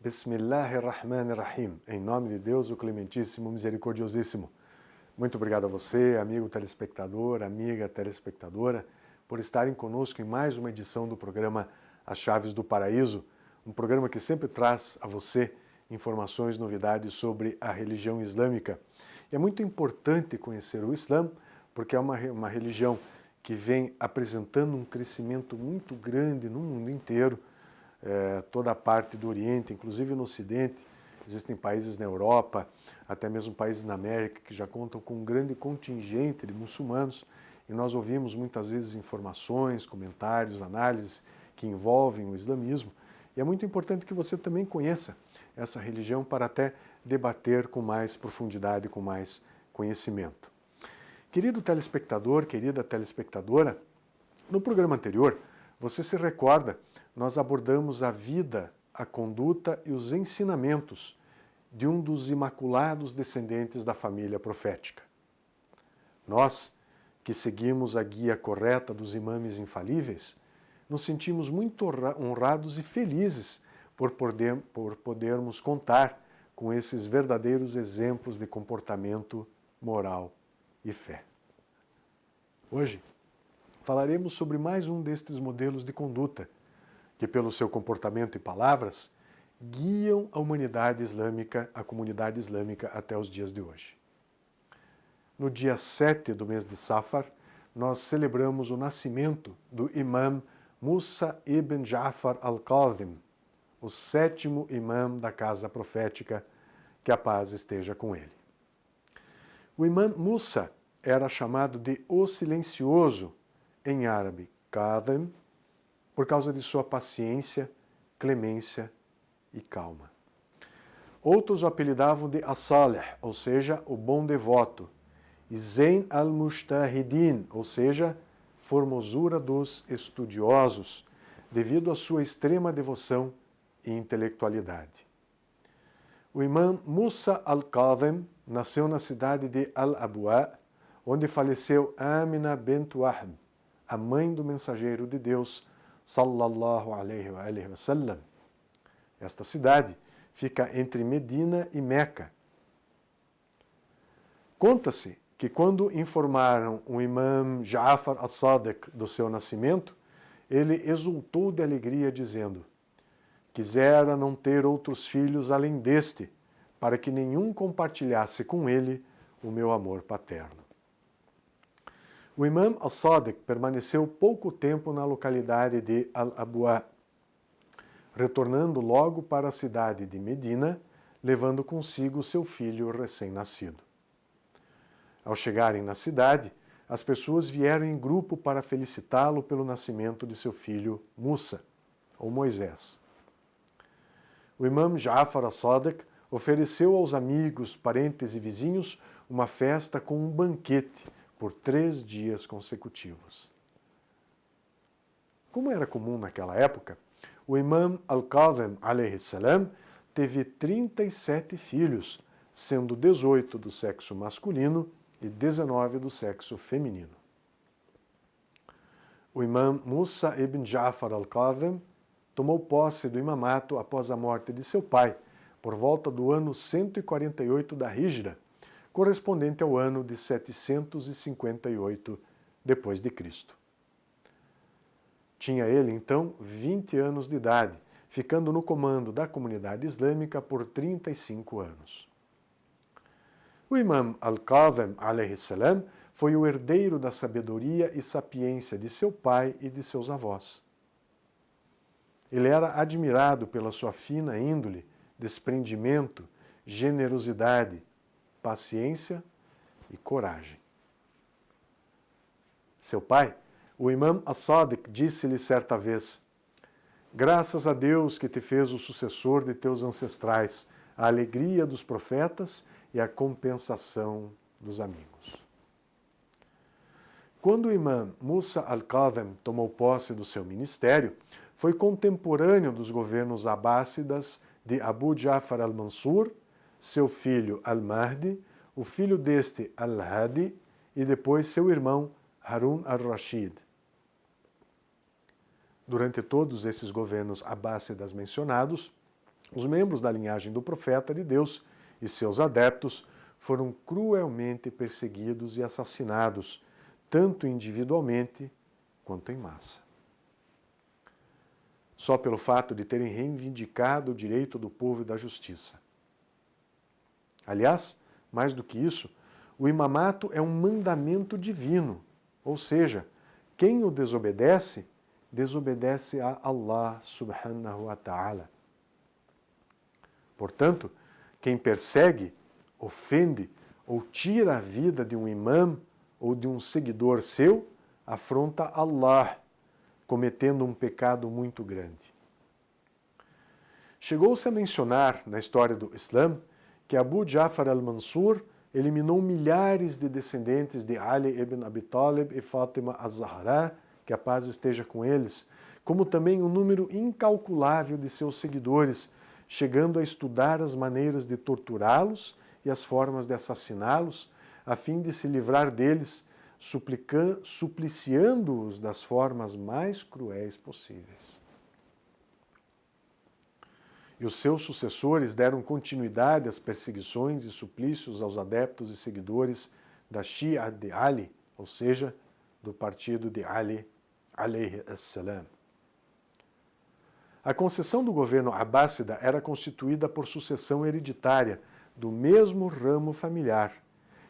Bismillahirrahmanirrahim. Em nome de Deus, o Clementíssimo, Misericordiosíssimo. Muito obrigado a você, amigo telespectador, amiga telespectadora, por estarem conosco em mais uma edição do programa As Chaves do Paraíso, um programa que sempre traz a você informações, novidades sobre a religião islâmica. E é muito importante conhecer o Islã, porque é uma religião que vem apresentando um crescimento muito grande no mundo inteiro, toda a parte do Oriente, inclusive no Ocidente. Existem países na Europa, até mesmo países na América, que já contam com um grande contingente de muçulmanos, e nós ouvimos muitas vezes informações, comentários, análises que envolvem o islamismo, e é muito importante que você também conheça essa religião para até debater com mais profundidade, com mais conhecimento. Querido telespectador, querida telespectadora, no programa anterior, você se recorda, nós abordamos a vida, a conduta e os ensinamentos de um dos imaculados descendentes da família profética. Nós, que seguimos a guia correta dos imames infalíveis, nos sentimos muito honrados e felizes por podermos contar com esses verdadeiros exemplos de comportamento moral e fé. Hoje, falaremos sobre mais um destes modelos de conduta, que pelo seu comportamento e palavras, guiam a humanidade islâmica, a comunidade islâmica até os dias de hoje. No dia 7 do mês de Safar, nós celebramos o nascimento do imam Musa ibn Ja'far al-Kadhim, o 7º imam da casa profética, que a paz esteja com ele. O imam Musa era chamado de o silencioso, em árabe, Kadhim, por causa de sua paciência, clemência e calma. Outros o apelidavam de As-Salih, ou seja, o bom devoto, e Zain al-Mujtahidin, ou seja, formosura dos estudiosos, devido à sua extrema devoção e intelectualidade. O imam Musa al-Kadhim nasceu na cidade de Al-Abwa, onde faleceu Amina bint Wahb, a mãe do mensageiro de Deus, sallallahu alaihi wa sallam. Esta cidade fica entre Medina e Meca. Conta-se que quando informaram o imam Ja'far as-Sadiq do seu nascimento, ele exultou de alegria dizendo: quisera não ter outros filhos além deste, para que nenhum compartilhasse com ele o meu amor paterno. O imam as-Sadiq permaneceu pouco tempo na localidade de Al-Abwa, retornando logo para a cidade de Medina, levando consigo seu filho recém-nascido. Ao chegarem na cidade, as pessoas vieram em grupo para felicitá-lo pelo nascimento de seu filho Musa, ou Moisés. O imam Ja'far as-Sadiq ofereceu aos amigos, parentes e vizinhos uma festa com um banquete por 3 dias consecutivos. Como era comum naquela época, o imam al-Kadhim alayhi salam teve 37 filhos, sendo 18 do sexo masculino e 19 do sexo feminino. O imam Musa ibn Ja'far al-Kadhim tomou posse do imamato após a morte de seu pai, por volta do ano 148 da Hijra, correspondente ao ano de 758 depois de Cristo. Tinha ele, então, 20 anos de idade, ficando no comando da comunidade islâmica por 35 anos. O imam al-Kadhim alayhi salam foi o herdeiro da sabedoria e sapiência de seu pai e de seus avós. Ele era admirado pela sua fina índole, desprendimento, generosidade, paciência e coragem. Seu pai, o imam as-Sadiq, disse-lhe certa vez: graças a Deus que te fez o sucessor de teus ancestrais, a alegria dos profetas e a compensação dos amigos. Quando o imam Musa al-Kadhim tomou posse do seu ministério, foi contemporâneo dos governos abássidas de Abu Ja'far al-Mansur, seu filho al-Mahdi, o filho deste al-Hadi e depois seu irmão Harun al-Rashid. Durante todos esses governos abássidas mencionados, os membros da linhagem do profeta de Deus e seus adeptos foram cruelmente perseguidos e assassinados, tanto individualmente quanto em massa. Só pelo fato de terem reivindicado o direito do povo e da justiça. Aliás, mais do que isso, o imamato é um mandamento divino, ou seja, quem o desobedece, desobedece a Allah subhanahu wa ta'ala. Portanto, quem persegue, ofende ou tira a vida de um imã ou de um seguidor seu, afronta Allah, cometendo um pecado muito grande. Chegou-se a mencionar na história do Islã que Abu Ja'far al-Mansur eliminou milhares de descendentes de Ali ibn Abi Talib e Fátima az-Zahra, que a paz esteja com eles, como também um número incalculável de seus seguidores, chegando a estudar as maneiras de torturá-los e as formas de assassiná-los, a fim de se livrar deles, supliciando-os das formas mais cruéis possíveis. E os seus sucessores deram continuidade às perseguições e suplícios aos adeptos e seguidores da Shia de Ali, ou seja, do partido de Ali, alayhi as-salam. A concessão do governo abássida era constituída por sucessão hereditária do mesmo ramo familiar,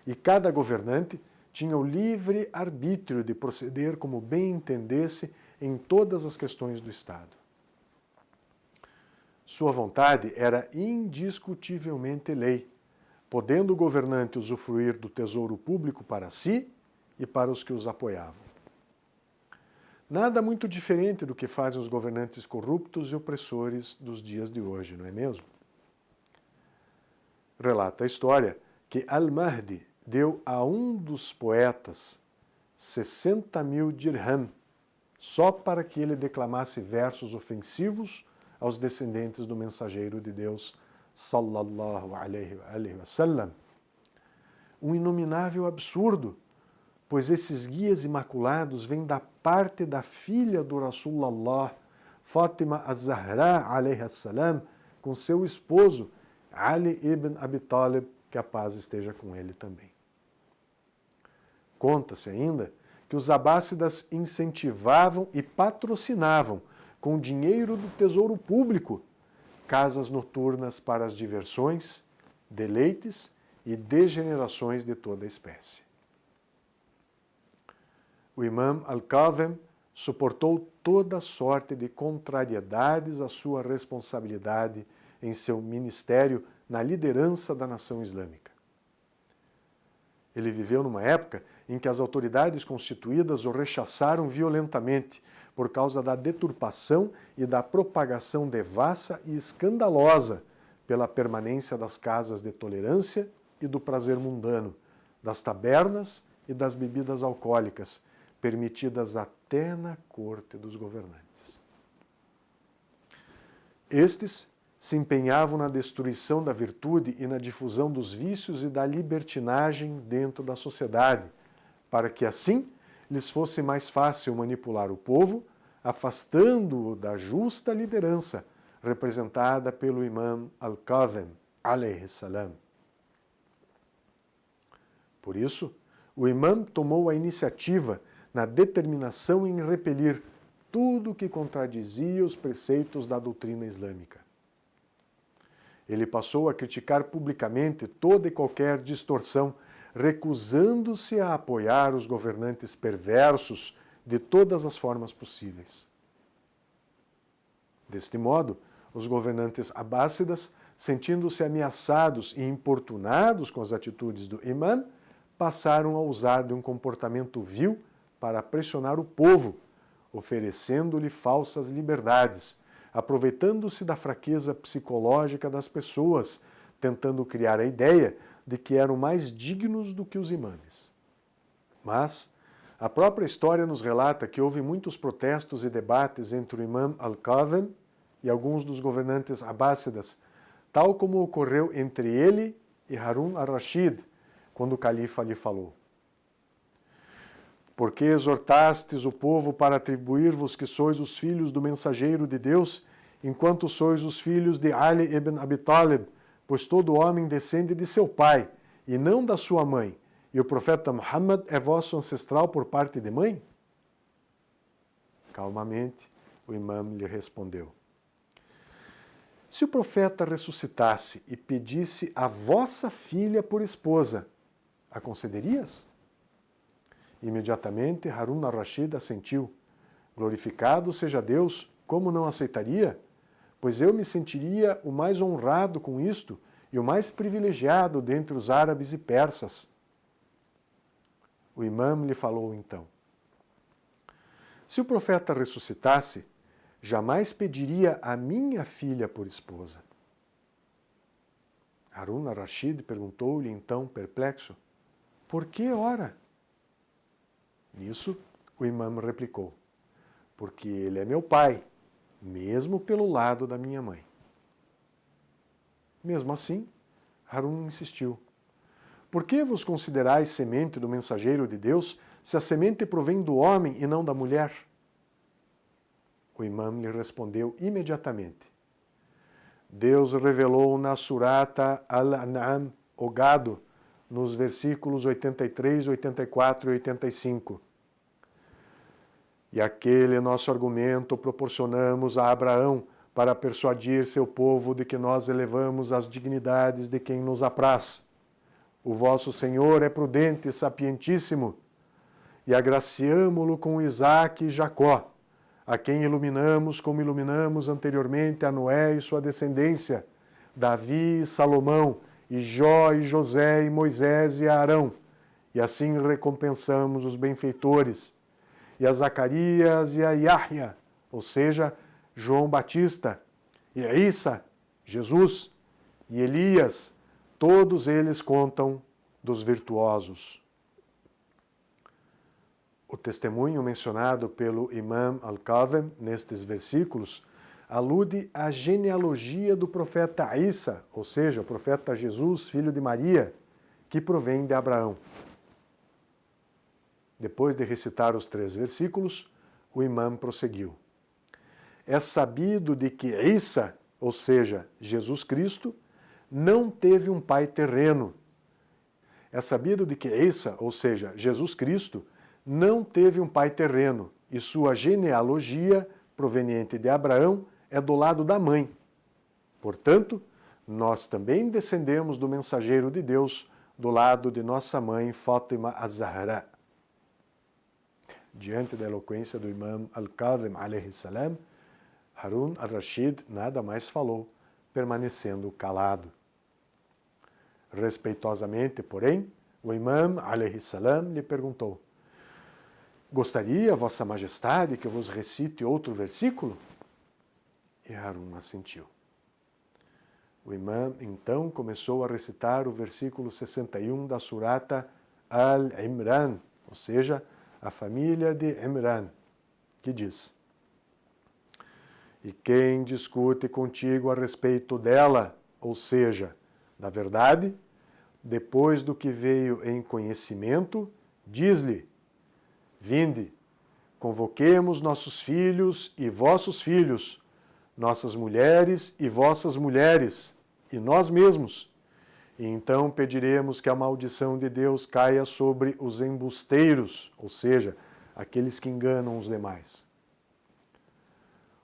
e cada governante tinha o livre arbítrio de proceder como bem entendesse em todas as questões do Estado. Sua vontade era indiscutivelmente lei, podendo o governante usufruir do tesouro público para si e para os que os apoiavam. Nada muito diferente do que fazem os governantes corruptos e opressores dos dias de hoje, não é mesmo? Relata a história que Al-Mahdi deu a um dos poetas 60.000 dirham só para que ele declamasse versos ofensivos aos descendentes do mensageiro de Deus, sallallahu alaihi wa sallam. Um inominável absurdo, pois esses guias imaculados vêm da parte da filha do Rasulallah, Fátima az-Zahra alaihi salam, com seu esposo, Ali ibn Abi Talib, que a paz esteja com ele também. Conta-se ainda que os abássidas incentivavam e patrocinavam, com dinheiro do tesouro público, casas noturnas para as diversões, deleites e degenerações de toda a espécie. O imã Al-Kadhim suportou toda sorte de contrariedades à sua responsabilidade em seu ministério na liderança da nação islâmica. Ele viveu numa época em que as autoridades constituídas o rechaçaram violentamente por causa da deturpação e da propagação devassa e escandalosa pela permanência das casas de tolerância e do prazer mundano, das tabernas e das bebidas alcoólicas, permitidas até na corte dos governantes. Estes se empenhavam na destruição da virtude e na difusão dos vícios e da libertinagem dentro da sociedade, para que assim lhes fosse mais fácil manipular o povo, afastando-o da justa liderança representada pelo imã Al-Kadhim, alayhi salam. Por isso, o imã tomou a iniciativa na determinação em repelir tudo que contradizia os preceitos da doutrina islâmica. Ele passou a criticar publicamente toda e qualquer distorção, recusando-se a apoiar os governantes perversos de todas as formas possíveis. Deste modo, os governantes abássidas, sentindo-se ameaçados e importunados com as atitudes do imã, passaram a usar de um comportamento vil para pressionar o povo, oferecendo-lhe falsas liberdades, aproveitando-se da fraqueza psicológica das pessoas, tentando criar a ideia de que eram mais dignos do que os imãs. Mas a própria história nos relata que houve muitos protestos e debates entre o imã Al-Kadhim e alguns dos governantes abássidas, tal como ocorreu entre ele e Harun al-Rashid, quando o califa lhe falou: porque exortastes o povo para atribuir-vos que sois os filhos do mensageiro de Deus, enquanto sois os filhos de Ali ibn Abi Talib, pois todo homem descende de seu pai, e não da sua mãe, e o profeta Muhammad é vosso ancestral por parte de mãe? Calmamente, o imã lhe respondeu: se o profeta ressuscitasse e pedisse a vossa filha por esposa, a concederias? Imediatamente Harun al-Rashid assentiu: glorificado seja Deus, como não aceitaria? Pois eu me sentiria o mais honrado com isto e o mais privilegiado dentre os árabes e persas. O imã lhe falou então: se o profeta ressuscitasse, jamais pediria a minha filha por esposa. Harun al-Rashid perguntou-lhe então, perplexo: por que, ora? Nisso, o imã replicou: porque ele é meu pai, mesmo pelo lado da minha mãe. Mesmo assim, Harun insistiu: por que vos considerais semente do mensageiro de Deus, se a semente provém do homem e não da mulher? O imã lhe respondeu imediatamente: Deus revelou na Surata Al-An'am, o gado, nos versículos 83, 84 e 85. E aquele nosso argumento proporcionamos a Abraão para persuadir seu povo de que nós elevamos as dignidades de quem nos apraz. O vosso Senhor é prudente e sapientíssimo, e agraciamo-lo com Isaque e Jacó, a quem iluminamos como iluminamos anteriormente a Noé e sua descendência, Davi e Salomão, e Jó e José e Moisés e Arão, e assim recompensamos os benfeitores, e a Zacarias e a Yahya, ou seja, João Batista, e a Isa, Jesus, e Elias, todos eles contam dos virtuosos. O testemunho mencionado pelo imã Al-Kadhim nestes versículos alude à genealogia do profeta Isa, ou seja, o profeta Jesus, filho de Maria, que provém de Abraão. Depois de recitar os 3 versículos, o imã prosseguiu: é sabido de que Isa, ou seja, Jesus Cristo, não teve um pai terreno. É sabido de que Isa, ou seja, Jesus Cristo, não teve um pai terreno, e sua genealogia, proveniente de Abraão, é do lado da mãe. Portanto, nós também descendemos do mensageiro de Deus, do lado de nossa mãe Fátima az-Zahra. Diante da eloquência do imã Al-Kadhim alayhi salam, Harun al-Rashid nada mais falou, permanecendo calado. Respeitosamente, porém, o imã alayhi salam lhe perguntou: gostaria, vossa majestade, que eu vos recite outro versículo? E Harun assentiu. O imã então começou a recitar o versículo 61 da Surata Al-Imran, ou seja, a família de Imran, que diz: e quem discute contigo a respeito dela, ou seja, da verdade, depois do que veio em conhecimento, diz-lhe: vinde, convoquemos nossos filhos e vossos filhos, nossas mulheres e vossas mulheres, e nós mesmos. E então pediremos que a maldição de Deus caia sobre os embusteiros, ou seja, aqueles que enganam os demais.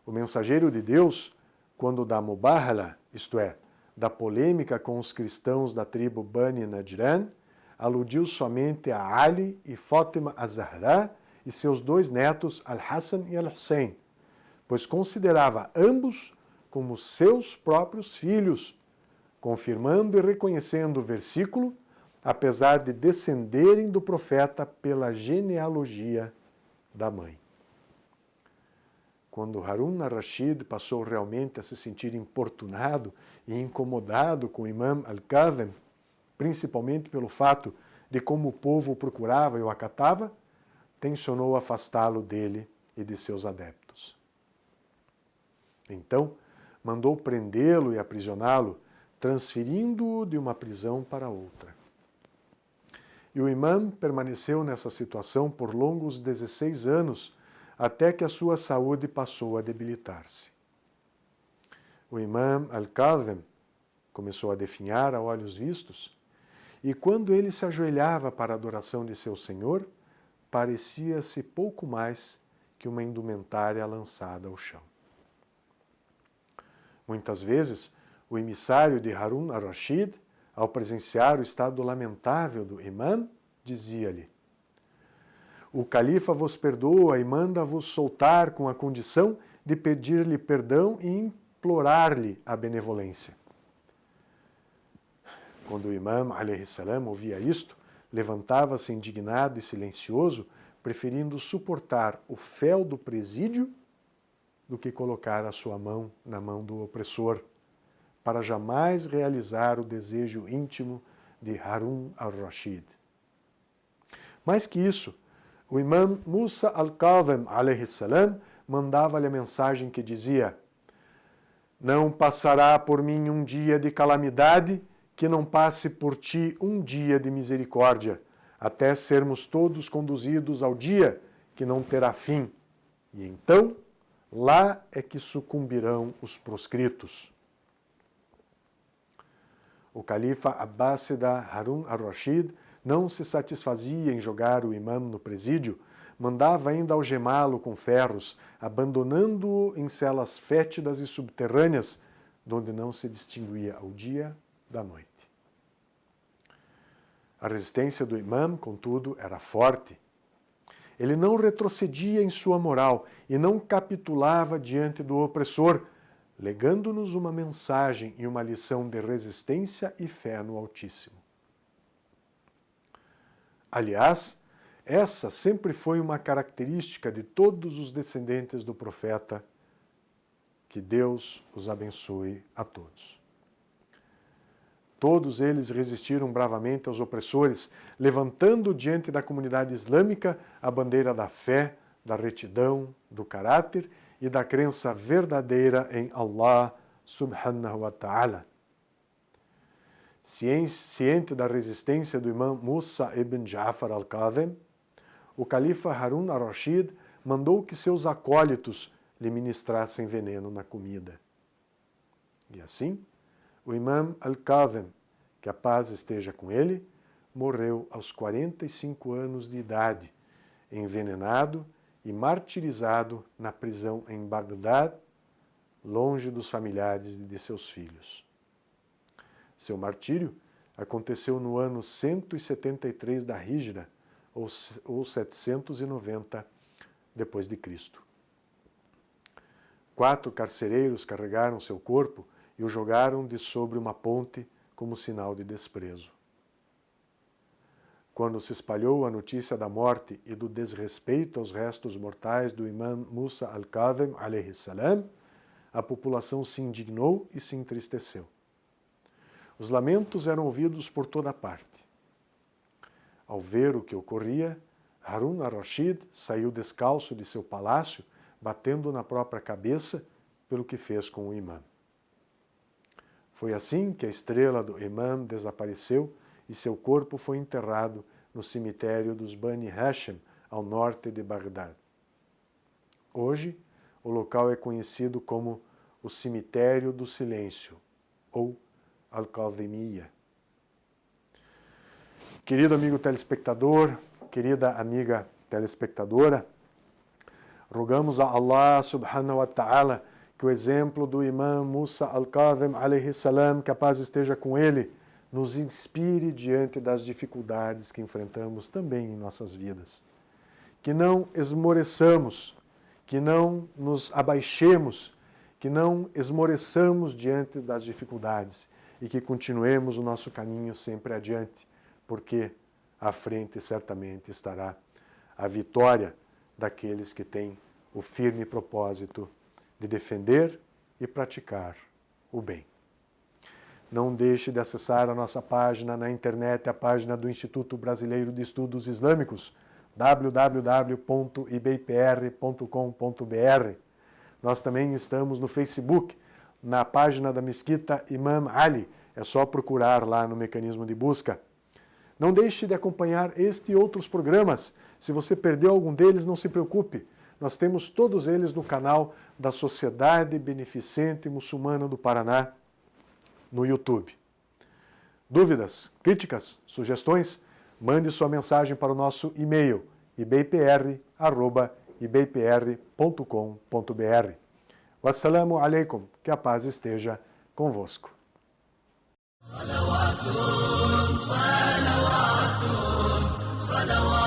O mensageiro de Deus, quando da mubahala, isto é, da polêmica com os cristãos da tribo Bani Najran, aludiu somente a Ali e Fátima az-Zahra e seus 2 netos, Al-Hassan e Al-Hussein, pois considerava ambos como seus próprios filhos, confirmando e reconhecendo o versículo, apesar de descenderem do profeta pela genealogia da mãe. Quando Harun al-Rashid passou realmente a se sentir importunado e incomodado com o imã Al-Kadhim, principalmente pelo fato de como o povo o procurava e o acatava, tencionou afastá-lo dele e de seus adeptos. Então, mandou prendê-lo e aprisioná-lo, transferindo-o de uma prisão para outra. E o imã permaneceu nessa situação por longos 16 anos, até que a sua saúde passou a debilitar-se. O imã Al-Kadhim começou a definhar a olhos vistos, e quando ele se ajoelhava para a adoração de seu Senhor, parecia-se pouco mais que uma indumentária lançada ao chão. Muitas vezes, o emissário de Harun al-Rashid, ao presenciar o estado lamentável do imã, dizia-lhe: o califa vos perdoa e manda-vos soltar com a condição de pedir-lhe perdão e implorar-lhe a benevolência. Quando o imã, a.s., ouvia isto, levantava-se indignado e silencioso, preferindo suportar o fel do presídio do que colocar a sua mão na mão do opressor, para jamais realizar o desejo íntimo de Harun al-Rashid. Mais que isso, o imã Musa al-Kadhim, a.s., mandava-lhe a mensagem que dizia: não passará por mim um dia de calamidade que não passe por ti um dia de misericórdia, até sermos todos conduzidos ao dia que não terá fim. E então, lá é que sucumbirão os proscritos. O califa Abbásida Harun al-Rashid não se satisfazia em jogar o imã no presídio, mandava ainda algemá-lo com ferros, abandonando-o em celas fétidas e subterrâneas, donde não se distinguia o dia da noite. A resistência do imã, contudo, era forte. Ele não retrocedia em sua moral e não capitulava diante do opressor, legando-nos uma mensagem e uma lição de resistência e fé no Altíssimo. Aliás, essa sempre foi uma característica de todos os descendentes do profeta. Que Deus os abençoe a todos. Todos eles resistiram bravamente aos opressores, levantando diante da comunidade islâmica a bandeira da fé, da retidão, do caráter e da crença verdadeira em Allah subhanahu wa ta'ala. Ciente da resistência do imã Musa ibn Ja'far al-Kadhim, o califa Harun al-Rashid mandou que seus acólitos lhe ministrassem veneno na comida. E assim, o imã Al-Kadhim, que a paz esteja com ele, morreu aos 45 anos de idade, envenenado e martirizado na prisão em Bagdad, longe dos familiares e de seus filhos. Seu martírio aconteceu no ano 173 da Hijra, ou 790 depois de Cristo. 4 carcereiros carregaram seu corpo e o jogaram de sobre uma ponte como sinal de desprezo. Quando se espalhou a notícia da morte e do desrespeito aos restos mortais do imã Musa al-Kadhim, a.s., a população se indignou e se entristeceu. Os lamentos eram ouvidos por toda parte. Ao ver o que ocorria, Harun al-Rashid saiu descalço de seu palácio, batendo na própria cabeça pelo que fez com o imã. Foi assim que a estrela do imã desapareceu e seu corpo foi enterrado no cemitério dos Bani Hashim, ao norte de Bagdad. Hoje, o local é conhecido como o Cemitério do Silêncio, ou Al-Kadhimiyya. Querido amigo telespectador, querida amiga telespectadora, rogamos a Allah subhanahu wa ta'ala que o exemplo do imã Musa al-Kadhim, a.s., que a paz esteja com ele, nos inspire diante das dificuldades que enfrentamos também em nossas vidas. Que não esmoreçamos, que não nos abaixemos, que não esmoreçamos diante das dificuldades e que continuemos o nosso caminho sempre adiante, porque à frente certamente estará a vitória daqueles que têm o firme propósito de defender e praticar o bem. Não deixe de acessar a nossa página na internet, a página do Instituto Brasileiro de Estudos Islâmicos, www.ibpr.com.br. Nós também estamos no Facebook, na página da Mesquita Imam Ali. É só procurar lá no mecanismo de busca. Não deixe de acompanhar este e outros programas. Se você perdeu algum deles, não se preocupe. Nós temos todos eles no canal da Sociedade Beneficente Muçulmana do Paraná, no YouTube. Dúvidas, críticas, sugestões? Mande sua mensagem para o nosso e-mail ibpr@ibpr.com.br. Wassalamu alaikum, que a paz esteja convosco. صلوات صلوات صلوات